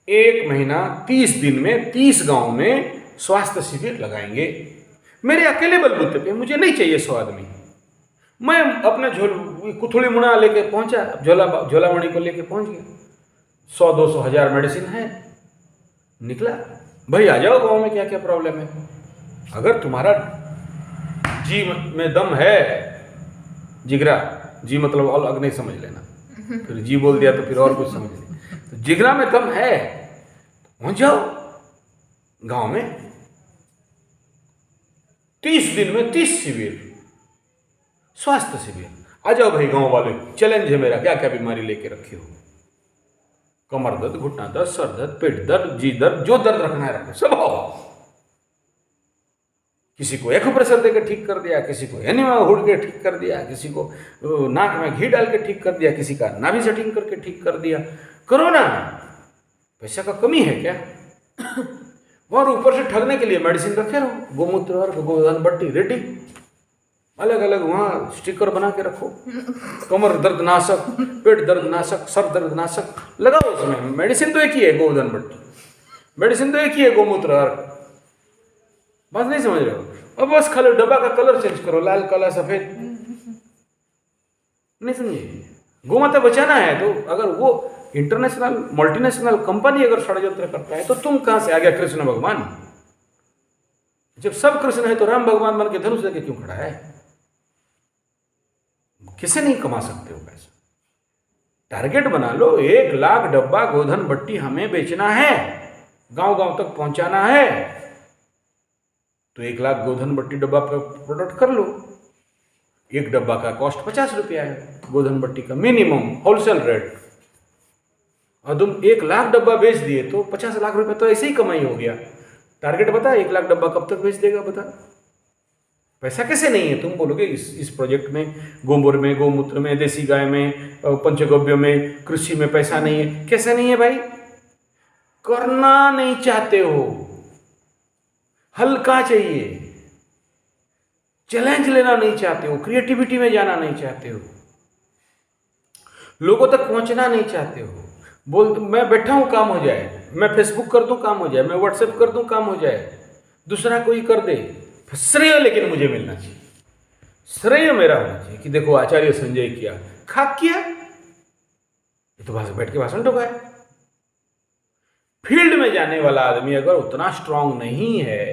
1 महीना 30 दिन में 30 गांव में स्वास्थ्य शिविर लगाएंगे। मेरे अकेले बलबूते पे, मुझे नहीं चाहिए 100 आदमी। मैं अपने कुथुड़ी मुना लेके पहुंचा, झोलामणि को लेके पहुंच गया। 100, 200, 1000 मेडिसिन है। निकला, भाई आ जाओ गांव में, क्या क्या प्रॉब्लम है। अगर तुम्हारा जी में दम है, जिगरा, जी मतलब अलग नहीं समझ लेना, फिर जी बोल दिया तो फिर और कुछ समझ लेना। तो जिगरा में दम है, पहुंच जाओ गांव में। 30 दिन में 30 शिविर, स्वास्थ्य शिविर। आ जाओ भाई गांव वाले, चैलेंज है मेरा, क्या क्या बीमारी लेके रखे हो। कमर दर्द, घुटना दर्द, सर दर्द, पेट दर्द, जी दर्द, जो दर्द रखना है रखो, सब आओ। किसी को एक्यूप्रेशर देकर ठीक कर दिया, किसी को एनिमा हुड के ठीक कर दिया, किसी को नाक में घी डाल के ठीक कर दिया, किसी का नाभि सेटिंग करके ठीक कर दिया। करो ना, पैसा का कमी है क्या? और ऊपर से ठगने के लिए मेडिसिन रखे रहो, गोमूत्र और गोधन बट्टी रेडी, अलग अलग वहाँ स्टिकर बना के रखो। कमर दर्द नाशक, पेट दर्द नाशक, सर दर्द नाशक लगाओ उसमें। मेडिसिन तो एक ही है, गोधन बट्टी। मेडिसिन तो एक ही है, गोमूत्र और। बात नहीं समझ रहे हो? अब बस खाली डब्बा का कलर चेंज करो, लाल, काला, सफेद। नहीं समझे? गोमाता बचाना है तो अगर वो इंटरनेशनल मल्टीनेशनल कंपनी अगर षड्यंत्र करता है तो तुम कहां से आ गया कृष्ण भगवान? जब सब कृष्ण है तो राम भगवान बन के धनुष लेके क्यों खड़ा है? किसे नहीं कमा सकते हो पैसा? टारगेट बना लो, 1 लाख डब्बा गोधन बट्टी हमें बेचना है, गांव गांव तक पहुंचाना है। तो 1 लाख गोधन बट्टी डब्बा प्रोडक्ट कर लो। एक डब्बा का कॉस्ट 50 रुपया है, गोधन बट्टी का मिनिमम होलसेल रेट। और तुम 1 लाख डब्बा बेच दिए तो 50 लाख रुपए तो ऐसे ही कमाई हो गया। टारगेट बता, 1 लाख डब्बा कब तक बेच देगा बता? पैसा कैसे नहीं है? तुम बोलोगे इस प्रोजेक्ट में, गोबर में, गोमूत्र में, देसी गाय में, पंचगव्य में, कृषि में पैसा नहीं है। कैसे नहीं है भाई? करना नहीं चाहते हो, हल्का चाहिए, चैलेंज लेना नहीं चाहते हो, क्रिएटिविटी में जाना नहीं चाहते हो, लोगों तक पहुंचना नहीं चाहते हो। बोल मैं बैठा हूं काम हो जाए, मैं फेसबुक कर दूं काम हो जाए, मैं व्हाट्सएप कर दूं काम हो जाए, दूसरा कोई कर दे, श्रेय लेकिन मुझे मिलना चाहिए, श्रेय मेरा होना चाहिए कि देखो आचार्य संजय किया, खाक किया, ये तो बैठ के भाषण ठोका है। फील्ड में जाने वाला आदमी अगर उतना स्ट्रांग नहीं है,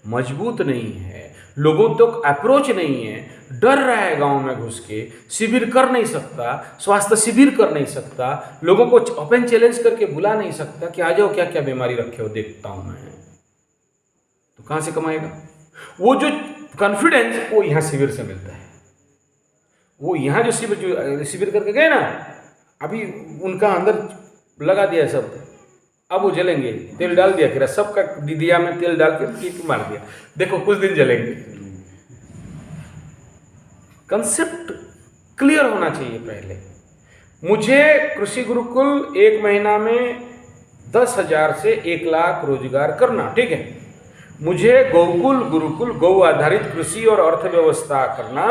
मजबूत नहीं है, लोगों तक अप्रोच नहीं है, डर रहा है गांव में घुस के, शिविर कर नहीं सकता, स्वास्थ्य शिविर कर नहीं सकता, लोगों को ओपन चैलेंज करके बुला नहीं सकता कि आ जाओ क्या क्या बीमारी रखे हो देखता हूं मैं, तो कहां से कमाएगा? वो जो कॉन्फिडेंस वो यहां शिविर से मिलता है। वो यहां जो शिविर करके गए ना, अभी उनका अंदर लगा दिया सब, अब वो जलेंगे, तेल डाल दिया, फिर सबका दिया में तेल डाल के कीक मार दिया, देखो कुछ दिन जलेंगे। कंसेप्ट क्लियर होना चाहिए पहले। मुझे कृषि गुरुकुल 1 महीना में 10,000 से 1 लाख रोजगार करना, ठीक है। मुझे गोकुल गुरुकुल गौ आधारित कृषि और अर्थव्यवस्था करना,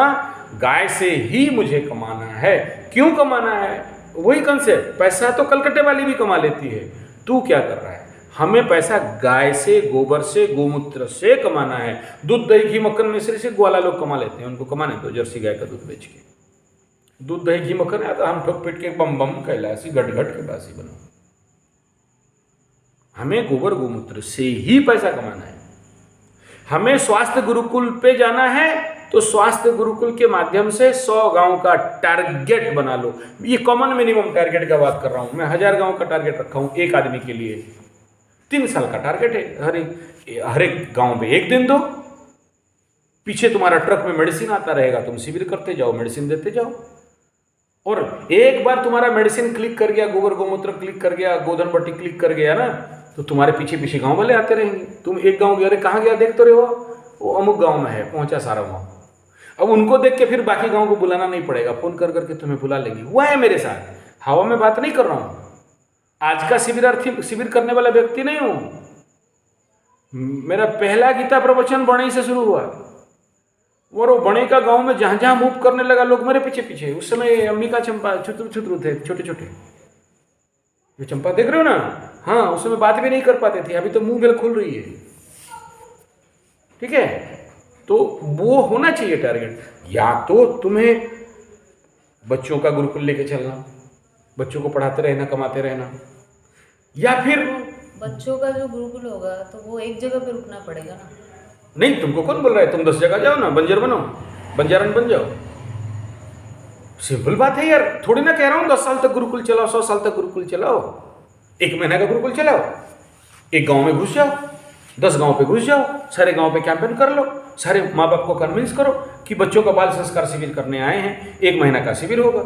गाय से ही मुझे कमाना है। क्यों कमाना है? वही कंसेप्ट, पैसा तो कलकत्ते वाली भी कमा लेती है, तू क्या कर रहा है? हमें पैसा गाय से, गोबर से, गोमूत्र से कमाना है। दूध, दही, घी, मक्खन, मिश्री से ग्वाला लोग कमा लेते हैं, उनको कमाने दो जर्सी गाय का दूध बेच के। दूध, दही, घी, मक्खन है तो हम ठोक पीट के बम बम कैलाशी घट घट के बासी बनो। हमें गोबर गोमूत्र से ही पैसा कमाना है। हमें स्वास्थ्य गुरुकुल पे जाना है तो स्वास्थ्य गुरुकुल के माध्यम से 100 गांव का टारगेट बना लो। ये कॉमन मिनिमम टारगेट का बात कर रहा हूं मैं। 1000 गांव का टारगेट रखा हूं एक आदमी के लिए। 3 साल का टारगेट है। हर एक गांव में 1 दिन दो, पीछे तुम्हारा ट्रक में मेडिसिन आता रहेगा, तुम शिविर करते जाओ, मेडिसिन देते जाओ। और एक बार तुम्हारा मेडिसिन क्लिक कर गया, गोबर गोमूत्र क्लिक कर गया, गोधन बट्टी क्लिक कर गया ना, तो तुम्हारे पीछे पीछे गांव वाले आते रहेंगे। तुम एक गांव गए, अरे कहाँ गया देख तो रहे हो, वो अमुक गांव में है, पहुंचा सारा गांव। अब उनको देख के फिर बाकी गांव को बुलाना नहीं पड़ेगा, फोन कर करके तुम्हें बुला लेंगे। वो है मेरे साथ, हवा में बात नहीं कर रहा हूं। आज का शिविर करने वाला व्यक्ति नहीं हूं। मेरा पहला गीता प्रवचन बणई से शुरू हुआ, और वो बणई का गांव में जहां जहां मूव करने लगा लोग मेरे पीछे पीछे। उस समय अंबिका चंपा छुत्रु थे, छोटे छोटे, जो चंपा देख रहे हो ना, हाँ, उस समय बात भी नहीं कर पाते थे, अभी तो मुंह बेल खुल रही है। ठीक है, तो वो होना चाहिए टारगेट। या तो तुम्हें बच्चों का गुरुकुल लेके चलना, बच्चों को पढ़ाते रहना, कमाते रहना, या फिर बच्चों का जो गुरुकुल होगा तो वो एक जगह पे रुकना पड़ेगा ना। नहीं, तुमको कौन बोल रहा है, तुम 10 जगह जाओ ना, बंजर बनो, बंजारन बन जाओ। सिंपल बात है यार, थोड़ी ना कह रहा हूं 10 साल तक गुरुकुल चलाओ, 100 साल तक गुरुकुल चलाओ। 1 महीना का गुरुकुल चलाओ, एक गांव में घुस जाओ, 10 गांव पे घुस जाओ, सारे गांव पे कैंपेन कर लो, सारे माँ बाप को कन्विंस करो कि बच्चों का बाल संस्कार शिविर करने आए हैं, 1 महीना का शिविर होगा।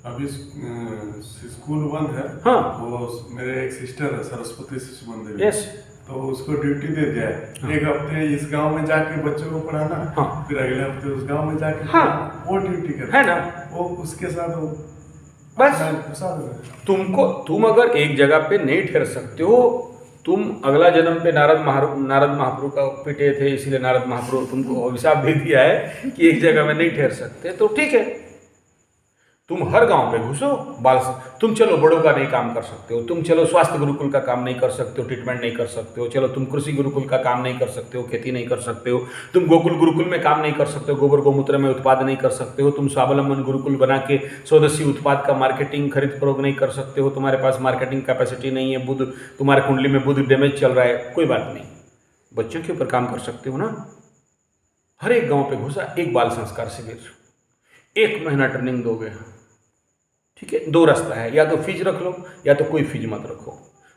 अभी स्कूल बंद है। हाँ, वो मेरे एक सिस्टर है, सरस्वती शिशु मंदिर, यस, तो उसको ड्यूटी दे दिया है। हाँ। एक हफ्ते इस गांव में जाके बच्चों को पढ़ाना, हाँ, फिर अगले हफ्ते उस गांव में जाके, हाँ, वो ड्यूटी कर है ना, वो उसके साथ वो बस। तुम अगर एक जगह पे नहीं ठहर सकते हो, तुम अगला जन्म पे नारद महाप्रभु का पिटे थे, इसीलिए नारद महाप्रभु तुमको अभिशाप दे दिया है कि एक जगह में नहीं ठहर सकते, तो ठीक है, तुम हर गांव पे घुसो, तुम चलो बड़ों का नहीं काम कर सकते हो, तुम चलो स्वास्थ्य गुरुकुल का काम नहीं कर सकते हो, ट्रीटमेंट नहीं कर सकते हो, चलो तुम कृषि गुरुकुल का काम नहीं कर सकते हो, खेती नहीं कर सकते हो, तुम गोकुल गुरुकुल में काम नहीं कर सकते हो, गोबर गोमूत्र में उत्पाद नहीं कर सकते हो, तुम स्वावलंबन गुरुकुल बना के स्वदेशी उत्पाद का मार्केटिंग खरीद फरोख्त नहीं कर सकते हो, तुम्हारे पास मार्केटिंग कैपेसिटी नहीं है, बुध तुम्हारे कुंडली में बुध डैमेज चल रहा है, कोई बात नहीं, बच्चों के ऊपर काम कर सकते हो ना। हर एक गाँव पे घुसा, एक बाल संस्कार शिविर, 1 महीना ट्रेनिंग दोगे, ठीक है। 2 रास्ता है, या तो फीस रख लो या तो कोई फीस मत रखो।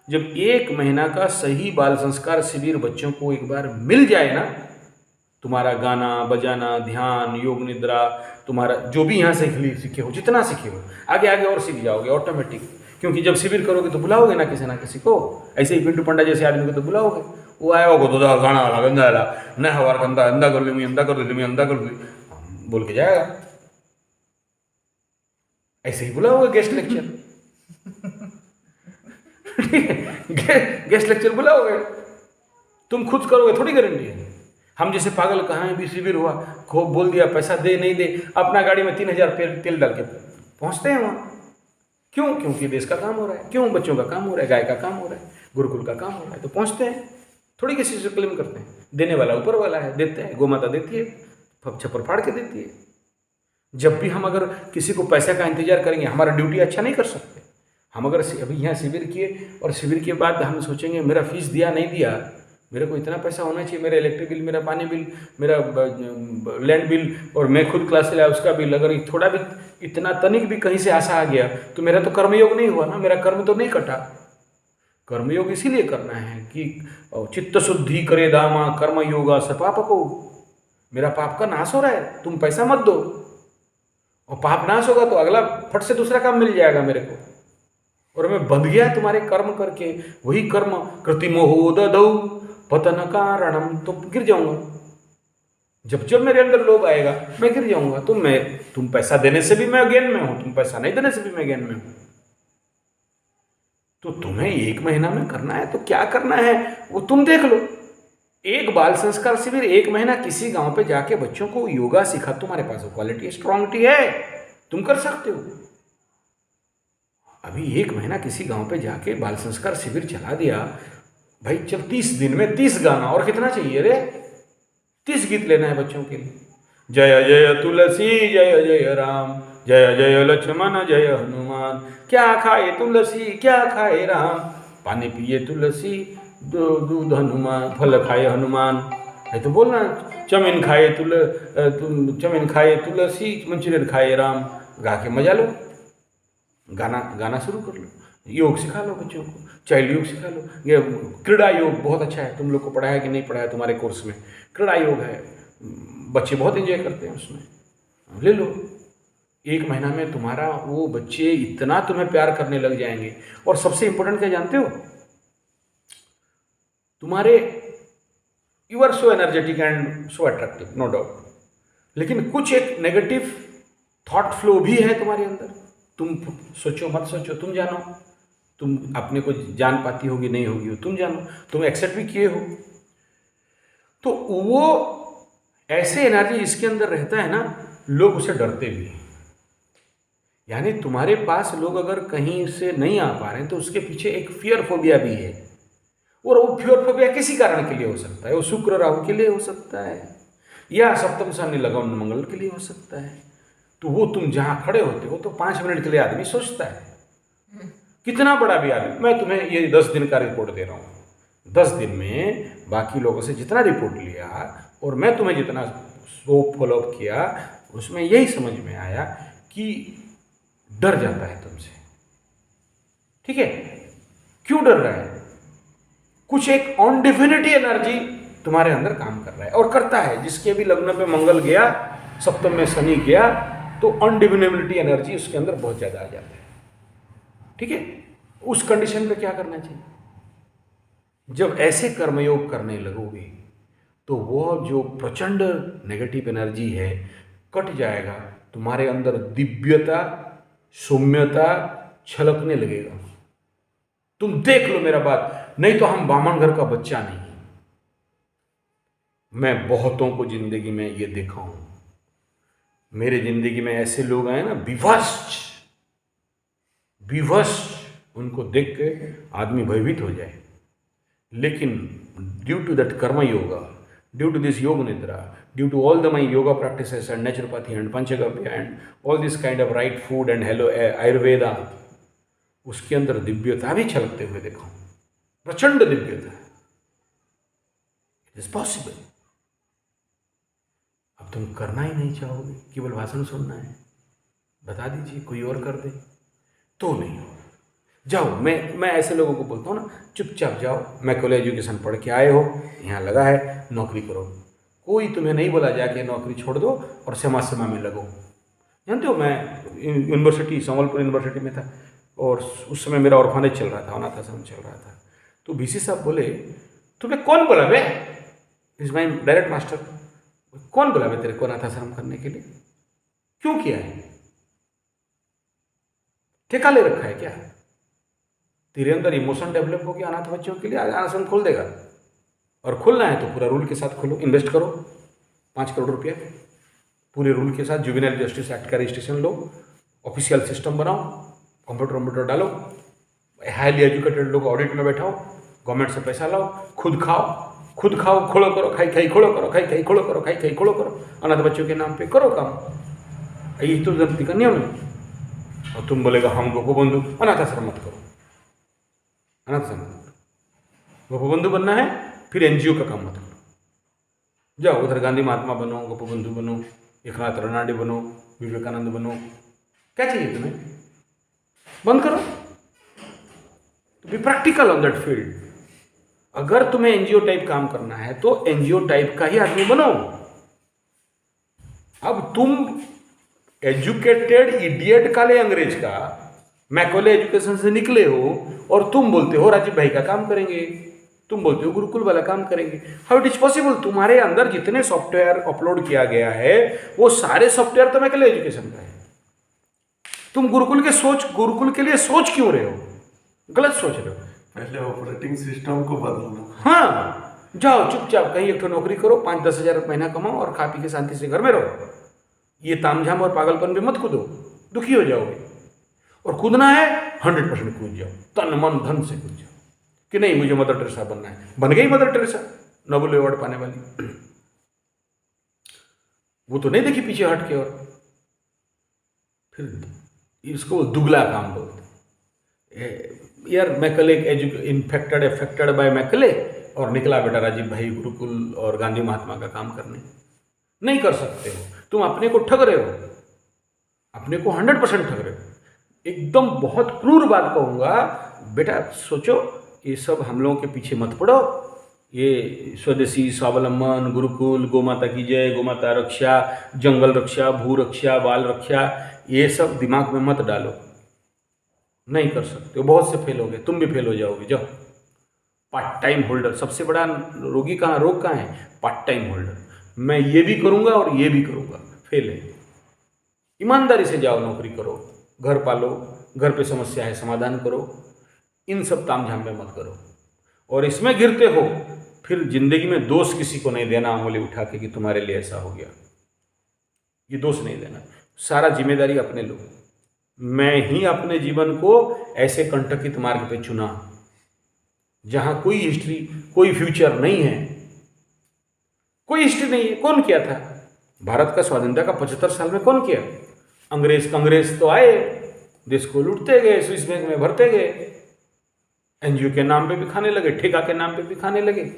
जब 1 महीना का सही बाल संस्कार शिविर बच्चों को एक बार मिल जाए ना, तुम्हारा गाना बजाना, ध्यान, योग निद्रा, तुम्हारा जो भी यहाँ सीखे हो, जितना सीखे हो, आगे आगे और सीख जाओगे ऑटोमेटिक। क्योंकि जब शिविर करोगे तो बुलाओगे ना किसी को, ऐसे ही पिंटू पंडा जैसे आदमी को तो बुलाओगे, वो आया होगा तो गाना वाला गंदा वाला न हवार गंदा अंदा कर ली, अंदा कर ली, अंदा कर ली बोल के जाएगा, ऐसे ही बुलाओगे गेस्ट लेक्चर। गेस्ट लेक्चर बुलाओगे, तुम खुद करोगे थोड़ी गारंटी है। हम जैसे पागल कहाँ भी शिविर हुआ, खूब बोल दिया, पैसा दे नहीं दे, अपना गाड़ी में 3000 तेल डाल के पहुंचते हैं वहाँ। क्यों? क्योंकि देश का काम हो रहा है, क्यों बच्चों का काम हो रहा है, गाय का काम हो रहा है, गुरुकुल का काम हो रहा है, तो पहुंचते हैं। थोड़ी किसी से क्लेम करते हैं, देने वाला ऊपर वाला है, देते हैं, गौ माता देती है, छप्पर फाड़ के देती है। जब भी हम अगर किसी को पैसे का इंतजार करेंगे, हमारा ड्यूटी अच्छा नहीं कर सकते। हम अगर अभी यहाँ शिविर किए और शिविर के बाद हम सोचेंगे मेरा फीस दिया नहीं दिया, मेरे को इतना पैसा होना चाहिए, मेरा इलेक्ट्रिक बिल, मेरा पानी बिल, मेरा लैंड बिल, और मैं खुद क्लास से लाया उसका बिल, अगर थोड़ा भी इतना तनिक भी कहीं से आशा आ गया तो मेरा तो कर्मयोग नहीं हुआ ना, मेरा कर्म तो नहीं कटा। कर्मयोग इसीलिए करना है कि चित्त शुद्धि करे दामा कर्म योगा सपाप को। मेरा पाप का नाश हो रहा है, तुम पैसा मत दो, और पाप नाश होगा तो अगला फट से दूसरा काम मिल जाएगा मेरे को, और मैं बंध गया तुम्हारे कर्म करके, वही कर्म कृतिमोहोदधौ पतन कारणम, तो गिर जाऊंगा। जब जब मेरे अंदर लोभ आएगा मैं गिर जाऊंगा। तो तुम पैसा देने से भी मैं गेन में हूं, तुम पैसा नहीं देने से भी मैं गेन में हूं। तो तुम्हें 1 महीना में करना है तो क्या करना है वो तुम देख लो। एक बाल संस्कार शिविर 1 महीना किसी गांव पे जाके बच्चों को योगा सिखा, तुम्हारे पास क्वालिटी स्ट्रांगटी है, तुम कर सकते हो। अभी 1 महीना किसी गांव पे जाके बाल संस्कार शिविर चला दिया भाई, चल 30 दिन में 30 गाना, और कितना चाहिए रे, 30 गीत लेना है बच्चों के लिए। जय जय तुलसी जय जय राम, जय जय लक्ष्मण जय हनुमान, क्या खाए तुलसी क्या खाए राम, पानी पिए तुलसी दूध हनुमान, फल खाए हनुमान, है तो बोलना चमिन खाए तुलसी, मंचूरियन खाए राम, गा के मजा लो, गाना शुरू कर लो, योग सिखा लो बच्चों को, चाइल्ड योग सिखा लो। ये क्रीड़ा योग बहुत अच्छा है, तुम लोग को पढ़ाया कि नहीं पढ़ाया तुम्हारे कोर्स में, क्रीड़ा योग है, बच्चे बहुत एंजॉय करते हैं उसमें, ले लो। 1 महीना में तुम्हारा वो बच्चे इतना तुम्हें प्यार करने लग जाएंगे। और सबसे इंपॉर्टेंट क्या जानते हो, तुम्हारे you are so energetic and so attractive, no doubt, लेकिन कुछ एक नेगेटिव थॉट फ्लो भी है तुम्हारे अंदर। तुम सोचो मत सोचो, तुम जानो, तुम अपने को जान पाती होगी नहीं होगी हो, तुम जानो, तुम एक्सेप्ट भी किए हो। तो वो ऐसे एनर्जी जिसके अंदर रहता है ना, लोग उसे डरते भी हैं। यानी तुम्हारे पास लोग अगर कहीं से नहीं आ पा रहे हैं तो उसके पीछे एक फियर फोबिया भी है। और वो फियर फोबिया किसी कारण के लिए हो सकता है, वो शुक्र राहु के लिए हो सकता है, या सप्तम शनि लगन मंगल के लिए हो सकता है। तो वो तुम जहाँ खड़े होते हो तो 5 मिनट के लिए आदमी सोचता है, कितना बड़ा भी आदमी। मैं तुम्हें ये 10 दिन का रिपोर्ट दे रहा हूँ, 10 दिन में बाकी लोगों से जितना रिपोर्ट लिया और मैं तुम्हें जितना फॉलोअप किया, उसमें यही समझ में आया कि डर जाता है तुमसे। ठीक है, क्यों डर रहा है? कुछ एक अनडेफिनिटी एनर्जी तुम्हारे अंदर काम कर रहा है और करता है। जिसके भी लग्न पे मंगल गया, सप्तम में शनि गया, तो अनडिविनेबिलिटी एनर्जी उसके अंदर बहुत ज़्यादा आ जाता है। ठीक है, उस कंडीशन पे क्या करना चाहिए? जब ऐसे कर्मयोग करने लगोगे तो वो जो प्रचंड नेगेटिव एनर्जी है कट जाएगा, तुम्हारे अंदर दिव्यता, सौम्यता छलकने लगेगा। तुम देख लो मेरा बात, नहीं तो हम बामन घर का बच्चा नहीं। मैं बहुतों को जिंदगी में ये देखा हूं, मेरे जिंदगी में ऐसे लोग आए ना, विवश, उनको देख के आदमी भयभीत हो जाए। लेकिन ड्यू टू दैट कर्म yoga, due to this yoga nidra, due to all the my yoga practices and naturopathy and panchagavya and all this kind of right food and hello Ayurveda, उसके अंदर दिव्यता भी छलकते हुए देखा हूं, प्रचंड दिव्यता। It is possible. अब तुम करना ही नहीं चाहोगे, केवल भाषण सुनना है, बता दीजिए कोई और कर दे तो नहीं हो। जाओ, मैं ऐसे लोगों को बोलता हूँ ना, चुपचाप जाओ, मैकॉले एजुकेशन पढ़ के आए हो, यहाँ लगा है, नौकरी करो। कोई तुम्हें नहीं बोला जाके नौकरी छोड़ दो और समाज सेवा में लगो। जानते हो, मैं यूनिवर्सिटी, संबलपुर यूनिवर्सिटी में था और उस समय मेरा ऑर्फनेज चल रहा था, अनाथ आश्रम चल रहा था। तो बीसी साहब बोले, तुम्हें कौन बोला बे? इज माई डायरेक्ट मास्टर, कौन बोला बे तेरे को अनाथ आश्रम करने के लिए? क्यों किया है? ठेका ले रखा है क्या? तेरे अंदर इमोशन डेवलप हो गया अनाथ बच्चों के लिए, आश्रम खोल देगा। और खोलना है तो पूरा रूल के साथ खोलो, इन्वेस्ट करो 5 करोड़ रुपया, पूरे रूल के साथ जुवेनाइल जस्टिस एक्ट का रजिस्ट्रेशन लो, ऑफिशियल सिस्टम बनाओ, कंप्यूटर डालो, हाईली एजुकेटेड लोग ऑडिट में बैठाओ, गवर्नमेंट से पैसा लाओ, खुद खाओ, खोलो करो, खाई खोलो करो, खाई खोलो करो, खाई खोलो करो, अनाथ बच्चों के नाम पे करो काम। यही तो जनती का नियम है। और तुम बोलेगा हम गोपबंधु, अनाथ आश्रम मत करो, अनाथ आश्रम मत करो। गोपबंधु बनना है फिर एनजीओ का काम मत करो। जाओ उधर गांधी महात्मा बनो, गोपबंधु बनो, एकनाथ रनाडे बनो, विवेकानंद बनो, क्या चाहिए तुम्हें? बंद करो। तो be practical on that field. अगर तुम्हें एनजीओ टाइप काम करना है तो एनजीओ टाइप का ही आदमी बनो। अब तुम एजुकेटेड इडियट काले अंग्रेज का मैकॉले एजुकेशन से निकले हो और तुम बोलते हो राजीव भाई का काम करेंगे, तुम बोलते हो गुरुकुल वाला काम करेंगे। How it is possible? तुम्हारे अंदर जितने सॉफ्टवेयर अपलोड किया गया है वो सारे सॉफ्टवेयर तो मैकॉले एजुकेशन का है। तुम गुरुकुल के लिए सोच क्यों रहे हो? गलत सोच रहे हो। पहले ऑपरेटिंग सिस्टम को बदलना। हाँ, जाओ चुपचाप कहीं एक तो नौकरी करो, 5-10 हजार महीना कमाओ और खा पी के शांति से घर में रहो। ये तामझाम और पागलपन भी मत कूदो, दुखी हो जाओगे। और कूदना है 100% कूद जाओ, तन मन धन से कूद जाओ कि नहीं मुझे मदर टेरेसा बनना है। बन गई मदर टेरेसा, नोबेल अवार्ड पाने वाली। वो तो नहीं देखी पीछे हट के, और फिर इसको दुगला काम बोलते। यार मैकले इन्फेक्टेड बाय मैकले और निकला बेटा राजीव भाई गुरुकुल और गांधी महात्मा का काम करने। नहीं कर सकते हो, तुम अपने को ठग रहे हो, अपने को 100% ठग रहे हो। एकदम बहुत क्रूर बात कहूँगा, बेटा सोचो, ये सब हम लोगों के पीछे मत पड़ो। ये स्वदेशी स्वावलंबन, गुरुकुल, गोमाता की जय, गोमाता रक्षा, जंगल रक्षा, भू रक्षा, बाल रक्षा, ये सब दिमाग में मत डालो। नहीं कर सकते हो, बहुत से फेल हो गए, तुम भी फेल हो जाओगे। जाओ पार्ट टाइम होल्डर, सबसे बड़ा रोग कहाँ है? Part time holder. मैं ये भी करूँगा और ये भी करूँगा, फेल है। ईमानदारी से जाओ, नौकरी करो, घर पालो, घर पे समस्या है समाधान करो, इन सब तामझाम में मत करो। और इसमें गिरते हो फिर जिंदगी में दोष किसी को नहीं देना उंगली उठा के कि तुम्हारे लिए ऐसा हो गया। ये दोष नहीं देना, सारा जिम्मेदारी अपने लो। मैं ही अपने जीवन को ऐसे कंटकित मार्ग पे चुना जहां कोई हिस्ट्री, कोई फ्यूचर नहीं है, कोई हिस्ट्री नहीं है। कौन किया था? भारत का स्वाधीनता का 75 साल में कौन किया? कांग्रेस तो आए, देश को लूटते गए, स्विस बैंक में भरते गए, एनजीओ के नाम पे भी खाने लगे, ठेका के नाम पे भी खाने लगे,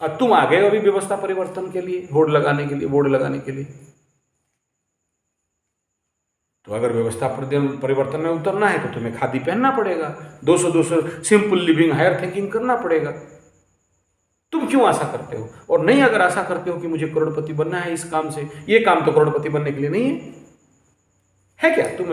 और तुम आ गए अभी व्यवस्था परिवर्तन के लिए, बोर्ड लगाने के लिए। तो अगर व्यवस्था परिवर्तन में उतरना है तो तुम्हें खादी पहनना पड़ेगा, 200 सिंपल लिविंग, हायर थिंकिंग करना पड़ेगा। तुम क्यों आशा करते हो? और नहीं, अगर आशा करते हो कि मुझे करोड़पति बनना है इस काम से, ये काम तो करोड़पति बनने के लिए नहीं है क्या? तुम